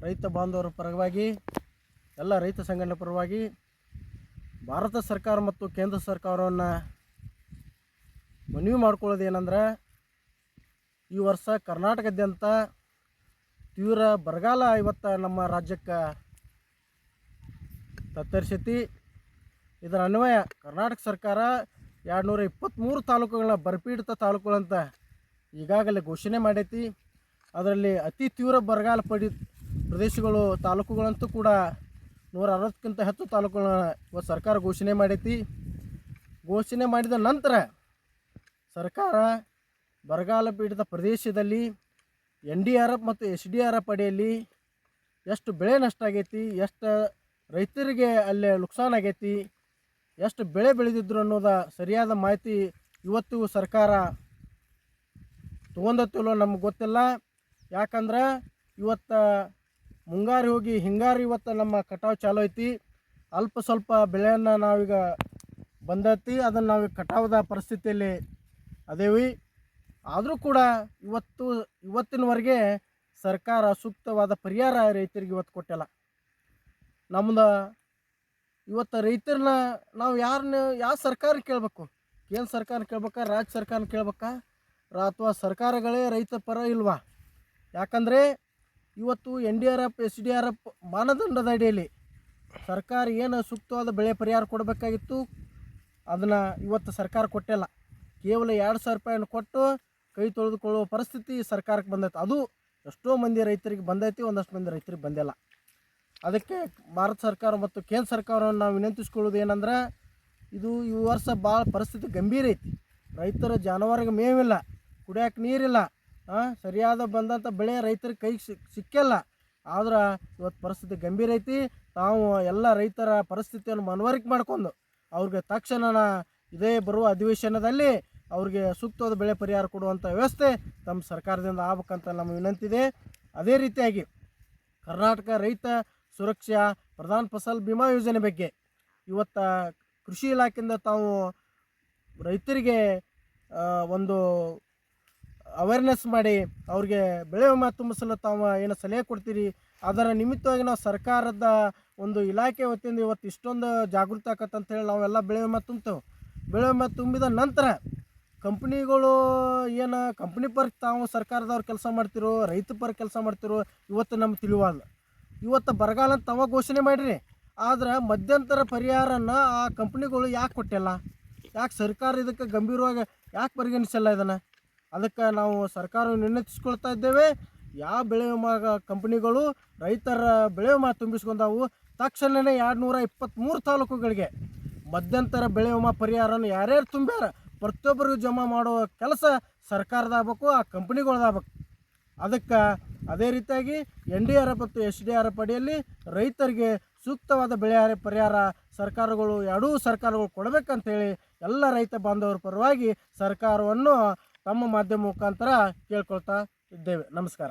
ರೈತ ಬಾಂಧವರ ಪರವಾಗಿ ಎಲ್ಲ ರೈತ ಸಂಘಟನೆ ಪರವಾಗಿ ಭಾರತ ಸರ್ಕಾರ ಮತ್ತು ಕೇಂದ್ರ ಸರ್ಕಾರವನ್ನು ಮನವಿ ಮಾಡ್ಕೊಳ್ಳೋದು ಏನಂದ್ರೆ, ಈ ವರ್ಷ ಕರ್ನಾಟಕದಾದ್ಯಂತ ತೀವ್ರ ಬರಗಾಲ ಇವತ್ತು ನಮ್ಮ ರಾಜ್ಯಕ್ಕೆ ತತ್ತರಿಸೈತಿ. ಇದರ ಅನ್ವಯ ಕರ್ನಾಟಕ ಸರ್ಕಾರ 223 ತಾಲೂಕುಗಳನ್ನ ಬರಪೀಡಿತ ತಾಲೂಕುಗಳಂತ ಈಗಾಗಲೇ ಘೋಷಣೆ ಮಾಡೈತಿ. ಅದರಲ್ಲಿ ಅತಿ ತೀವ್ರ ಬರಗಾಲ ಪ್ರದೇಶಗಳು ತಾಲೂಕುಗಳಂತೂ ಕೂಡ 160ಕ್ಕಿಂತ ಹೆಚ್ಚು ತಾಲೂಕುಗಳನ್ನ ಇವತ್ತು ಸರ್ಕಾರ ಘೋಷಣೆ ಮಾಡೈತಿ. ಘೋಷಣೆ ಮಾಡಿದ ನಂತರ ಸರ್ಕಾರ ಬರಗಾಲ ಪೀಡಿತ ಪ್ರದೇಶದಲ್ಲಿ NDRF ಮತ್ತು SDRF ಅಡಿಯಲ್ಲಿ ಎಷ್ಟು ಬೆಳೆ ನಷ್ಟ ಆಗೈತಿ, ಎಷ್ಟು ರೈತರಿಗೆ ಅಲ್ಲೇ ನುಕ್ಸಾನ್ ಆಗೈತಿ, ಎಷ್ಟು ಬೆಳೆ ಬೆಳೆದಿದ್ರು ಅನ್ನೋದ ಸರಿಯಾದ ಮಾಹಿತಿ ಇವತ್ತು ಸರ್ಕಾರ ತೊಗೊಂಡತ್ತಿಲ್ಲೋ ನಮ್ಗೆ ಗೊತ್ತಿಲ್ಲ. ಯಾಕಂದ್ರೆ ಇವತ್ತು ಮುಂಗಾರು ಹೋಗಿ ಹಿಂಗಾರು ಇವತ್ತು ನಮ್ಮ ಕಟಾವು ಚಾಲು ಐತಿ. ಅಲ್ಪ ಸ್ವಲ್ಪ ಬೆಳೆಯನ್ನು ನಾವೀಗ ಬಂದೈತಿ, ಅದನ್ನು ನಾವು ಕಟಾವದ ಪರಿಸ್ಥಿತಿಯಲ್ಲಿ ಅದೇವಿ. ಆದರೂ ಕೂಡ ಇವತ್ತಿನವರೆಗೆ ಸರ್ಕಾರ ಸೂಕ್ತವಾದ ಪರಿಹಾರ ರೈತರಿಗೆ ಇವತ್ತು ಕೊಟ್ಟಿಲ್ಲ. ನಮ್ದು ಇವತ್ತು ರೈತರನ್ನ ನಾವು ಯಾವ ಸರ್ಕಾರ ಕೇಳಬೇಕು? ಕೇಂದ್ರ ಸರ್ಕಾರ ಕೇಳ್ಬೇಕಾ, ರಾಜ್ಯ ಸರ್ಕಾರ ಕೇಳ್ಬೇಕಾ, ಅಥವಾ ಸರ್ಕಾರಗಳೇ ರೈತ ಪರ ಇಲ್ವಾ? ಯಾಕಂದರೆ ಇವತ್ತು NDRF SDRF ಮಾನದಂಡದ ಅಡಿಯಲ್ಲಿ ಸರ್ಕಾರ ಏನು ಸೂಕ್ತವಾದ ಬೆಳೆ ಪರಿಹಾರ ಕೊಡಬೇಕಾಗಿತ್ತು ಅದನ್ನು ಇವತ್ತು ಸರ್ಕಾರ ಕೊಟ್ಟಿಲ್ಲ. ಕೇವಲ 2,000 ರೂಪಾಯಿಯನ್ನು ಕೊಟ್ಟು ಕೈ ತೊಳೆದುಕೊಳ್ಳುವ ಪರಿಸ್ಥಿತಿ ಸರ್ಕಾರಕ್ಕೆ ಬಂದೈತೆ. ಅದು ಎಷ್ಟೋ ಮಂದಿ ರೈತರಿಗೆ ಬಂದೈತಿ, ಒಂದಷ್ಟು ಮಂದಿ ರೈತರಿಗೆ ಬಂದಿಲ್ಲ. ಅದಕ್ಕೆ ಭಾರತ ಸರ್ಕಾರ ಮತ್ತು ಕೇಂದ್ರ ಸರ್ಕಾರವನ್ನು ನಾವು ವಿನಂತಿಸ್ಕೊಳ್ಳೋದು ಏನಂದ್ರೆ, ಈ ವರ್ಷ ಭಾಳ ಪರಿಸ್ಥಿತಿ ಗಂಭೀರ ಐತಿ. ರೈತರ ಜಾನುವಾರಿಗೆ ಮೇವಿಲ್ಲ, ಕುಡಿಯೋಕೆ ನೀರಿಲ್ಲ, ಸರಿಯಾದ ಬಂದಂಥ ಬೆಳೆ ರೈತರಿಗೆ ಕೈಗೆ ಸಿಕ್ಕಿಲ್ಲ. ಆದ್ರೆ ಇವತ್ತು ಪರಿಸ್ಥಿತಿ ಗಂಭೀರ ಐತಿ. ತಾವು ಎಲ್ಲ ರೈತರ ಪರಿಸ್ಥಿತಿಯನ್ನು ಮನವರಿಕೆ ಮಾಡ್ಕೊಂಡು ಅವ್ರಿಗೆ ತಕ್ಷಣ ಇದೇ ಬರುವ ಅಧಿವೇಶನದಲ್ಲಿ ಅವ್ರಿಗೆ ಸೂಕ್ತವಾದ ಬೆಳೆ ಪರಿಹಾರ ಕೊಡುವಂಥ ವ್ಯವಸ್ಥೆ ತಮ್ಮ ಸರ್ಕಾರದಿಂದ ಆಗ್ಬೇಕಂತ ನಮ್ಮ ವಿನಂತಿ ಇದೆ. ಅದೇ ರೀತಿಯಾಗಿ ಕರ್ನಾಟಕ ರೈತ ಸುರಕ್ಷಾ ಪ್ರಧಾನ ಫಸಲ್ ಬಿಮಾ ಯೋಜನೆ ಬಗ್ಗೆ ಇವತ್ತು ಕೃಷಿ ಇಲಾಖೆಯಿಂದ ತಾವು ರೈತರಿಗೆ ಒಂದು ಅವೇರ್ನೆಸ್ ಮಾಡಿ ಅವ್ರಿಗೆ ಬೆಳೆ ವಿಮಾ ತುಂಬಿಸಲು ತಾವು ಏನು ಸಲಹೆ ಕೊಡ್ತೀರಿ, ಅದರ ನಿಮಿತ್ತವಾಗಿ ನಾವು ಸರ್ಕಾರದ ಒಂದು ಇಲಾಖೆ ವತಿಯಿಂದ ಇವತ್ತು ಇಷ್ಟೊಂದು ಜಾಗೃತಿ ಆಕತ್ತಂತೇಳಿ ನಾವೆಲ್ಲ ಬೆಳೆ ವಿಮಾ ತುಂಬ್ತೇವೆ. ಬೆಳೆ ವಿಮಾ ತುಂಬಿದ ನಂತರ ಕಂಪ್ನಿಗಳು ಏನು ಕಂಪ್ನಿ ಪರ ತಾವು ಸರ್ಕಾರದವ್ರು ಕೆಲಸ ಮಾಡ್ತಿರೋ, ರೈತ ಪರ ಕೆಲಸ ಮಾಡ್ತಿರೋ ಇವತ್ತು ನಮ್ಗೆ ತಿಳಿವಲ್ಲ. ಇವತ್ತು ಬರಗಾಲ ಅಂತ ತಾವ ಘೋಷಣೆ ಮಾಡಿರಿ, ಆದ್ರೆ ಮಧ್ಯಂತರ ಪರಿಹಾರನ ಆ ಕಂಪ್ನಿಗಳು ಯಾಕೆ ಕೊಟ್ಟಿಲ್ಲ? ಯಾಕೆ ಸರ್ಕಾರ ಇದಕ್ಕೆ ಗಂಭೀರವಾಗಿ ಯಾಕೆ ಪರಿಗಣಿಸಲ್ಲ ಇದನ್ನು? ಅದಕ್ಕೆ ನಾವು ಸರ್ಕಾರವನ್ನು ವಿನಂತಿಸ್ಕೊಳ್ತಾ ಇದ್ದೇವೆ. ಯಾವ ಬೆಳೆ ವಿಮಾ ಕಂಪ್ನಿಗಳು ರೈತರ ಬೆಳೆ ವಿಮಾ ತುಂಬಿಸ್ಕೊಂಡವು ತಕ್ಷಣವೇ 223 ತಾಲೂಕುಗಳಿಗೆ ಮಧ್ಯಂತರ ಬೆಳೆ ವಿಮಾ ಪರಿಹಾರನ ಯಾರ್ಯಾರು ತುಂಬ್ಯಾರ ಪ್ರತಿಯೊಬ್ಬರಿಗೂ ಜಮಾ ಮಾಡುವ ಕೆಲಸ ಸರ್ಕಾರದಾಗಬೇಕು, ಆ ಕಂಪ್ನಿಗಳದಾಗಬೇಕು. ಅದಕ್ಕೆ ಅದೇ ರೀತಿಯಾಗಿ NDRF ಮತ್ತು SDRF ಅಡಿಯಲ್ಲಿ ರೈತರಿಗೆ ಸೂಕ್ತವಾದ ಬೆಳೆ ಪರಿಹಾರ ಎರಡೂ ಸರ್ಕಾರಗಳು ಕೊಡಬೇಕಂತೇಳಿ ಎಲ್ಲ ರೈತ ಬಾಂಧವರ ಪರವಾಗಿ ಸರ್ಕಾರವನ್ನು ತಮ್ಮ ಮಾಧ್ಯಮ ಮುಖಾಂತರ ಕೇಳ್ಕೊಳ್ತಾ ಇದ್ದೇವೆ. ನಮಸ್ಕಾರ.